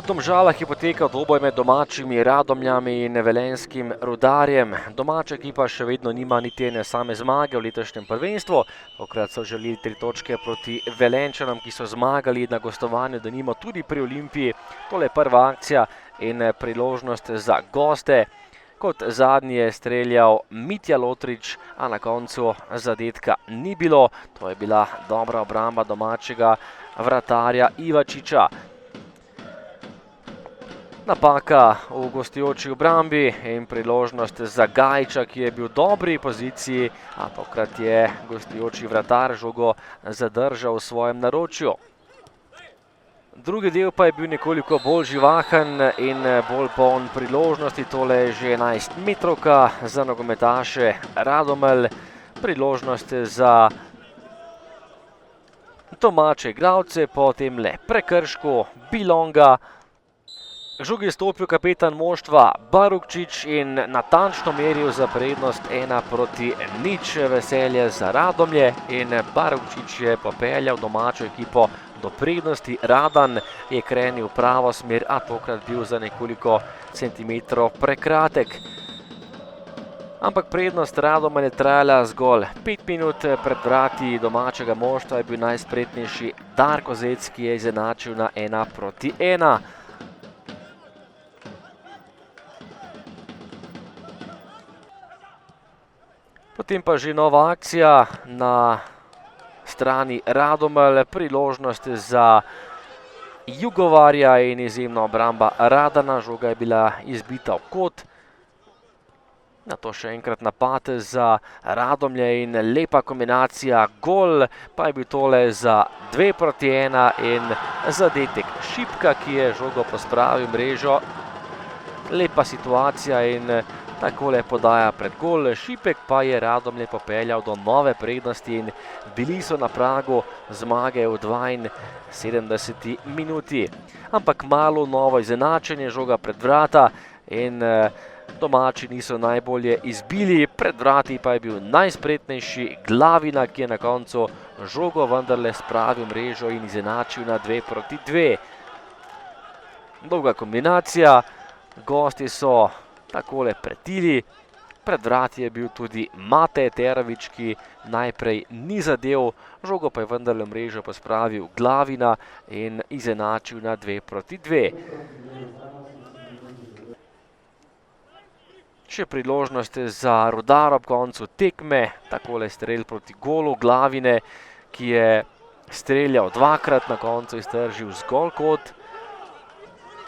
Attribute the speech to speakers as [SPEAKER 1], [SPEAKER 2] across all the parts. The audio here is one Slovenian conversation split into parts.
[SPEAKER 1] V Domžalah je potekal dvoboj med domačimi Radomljami in velenjskim Rudarjem. Domača ekipa še vedno nima niti ene same zmage v letošnjem prvenstvu. Tokrat so želeli 3 točke proti Velenjčanom, ki so zmagali na gostovanju, denimo tudi pri Olimpiji. Tole je prva akcija in priložnost za goste. Kot zadnji je streljal Mitja Lotrič, a na koncu zadetka ni bilo. To je bila dobra obramba domačega vratarja Ivačiča. Napaka v gostujoči obrambi in priložnost za Gajiča, ki je bil v dobri poziciji, a tokrat je gostujoči vratar žogo zadržal v svojem naročju. Drugi del pa je bil nekoliko bolj živahen in bolj poln priložnosti. Tole je že 11-metrovka za nogometaše Radomelj. Priložnost za domače igralce, potem le prekršku Bilonga. K žogi je stopil kapetan moštva Barukčič in natančno meril za prednost 1:0. Veselje za Radomlje in Barukčič je popeljal domačo ekipo do prednosti. Radan je krenil v pravo smer, a tokrat bil za nekoliko centimetrov prekratek. Ampak prednost Radomelj je trajala zgolj 5 minut. Pred vrati domačega moštva je bil najspretnejši Darko Zec, ki je izenačil na 1:1. Potem pa že nova akcija na strani Radomelj, priložnost za Jugovarja in izjemna obramba Radana. Žoga je bila izbita v kot. Nato še enkrat napad za Radomlje in lepa kombinacija. Gol pa je bil tole za 2:1 in zadetek Šipka, ki je žogo pospravil mrežo. Lepa situacija in takole podaja pred gol. Šipek pa je Radomlje popeljal do nove prednosti in bili so na pragu zmage v 72. minuti. Ampak malo novo izenačenje, žoga pred vrata in domači niso najbolje izbili. Pred vrati pa je bil najspretnejši Glavina, ki je na koncu žogo vendarle spravil mrežo in izenačil na 2:2. Dolga kombinacija, gosti so takole pretili. Pred vrati je bil tudi Mate Eterović, ki najprej ni zadel, žogo pa je vendarle mrežo pospravil Glavina in izenačil na 2:2. Še priložnost za Rudar ob koncu tekme, takole strel proti golu Glavine, ki je streljal dvakrat, na koncu iztržil zgolj kot.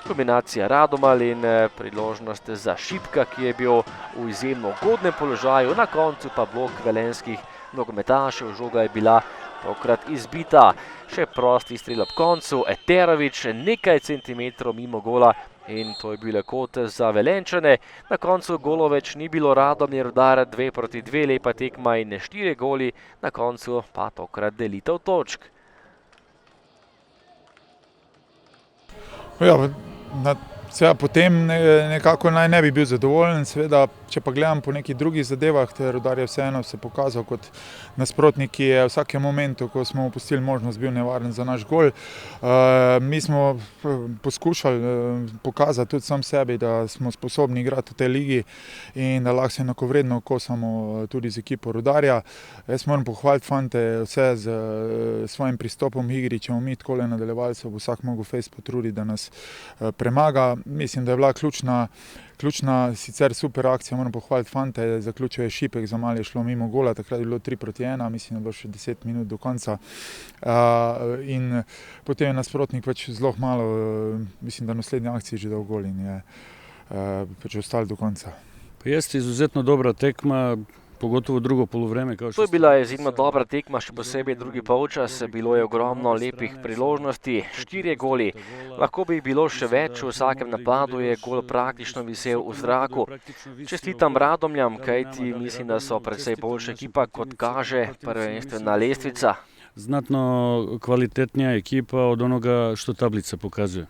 [SPEAKER 1] Kombinacija Radomelj in priložnost za Šipka, ki je bil v izjemno ugodnem položaju, na koncu pa blok velenjskih nogometašev. Žoga je bila tokrat izbita. Še prosti strel ob koncu, Eterović nekaj centimetrov mimo gola in to je bil kot za Velenjčane. Na koncu golov več ni bilo. Radomlje Rudar 2:2, lepa tekma in 4 goli, na koncu pa tokrat delitev točk.
[SPEAKER 2] Ja, potem nekako naj ne bi bil zadovoljen, seveda, če pa gledam po nekih drugih zadevah, Rudar je vseeno se pokazal kot nasprotnik, ki je v vsakem momentu, ko smo opustili možnost, bil nevaren za naš gol. Mi smo poskušali pokazati tudi sam sebi, da smo sposobni igrati v tej ligi in da lahko se enakovredno kosamo tudi z ekipo Rudarja. Jaz moram pohvaliti fante vse z svojim pristopom igri, če bomo mi takole nadaljevali, se bo vsak mogel fejst potruditi, da nas premaga. Mislim, da je bila ključna sicer super akcija, moram pohvaliti fante, zaključil je Šipek, za malo je šlo mimo gola, takrat je bilo 3:1, mislim, da je bilo še 10 minut do konca. In potem je nasprotnik pač zelo malo, mislim, da v naslednji akciji že dal gol in je pač ostal do konca.
[SPEAKER 3] Pa jest izuzetno dobra tekma, pogotovo drugo polovreme.
[SPEAKER 1] To je bila izjemno dobra tekma, še posebej drugi polčas. Bilo je ogromno lepih priložnosti, 4 goli. Lahko bi jih bilo še več, v vsakem napadu je gol praktično visel v zraku. Čestitam Radomljam, kajti mislim, da so precej boljša ekipa, kot kaže prvenstvena lestvica.
[SPEAKER 3] Znatno kvalitetnija ekipa od onoga što tablica pokazuje.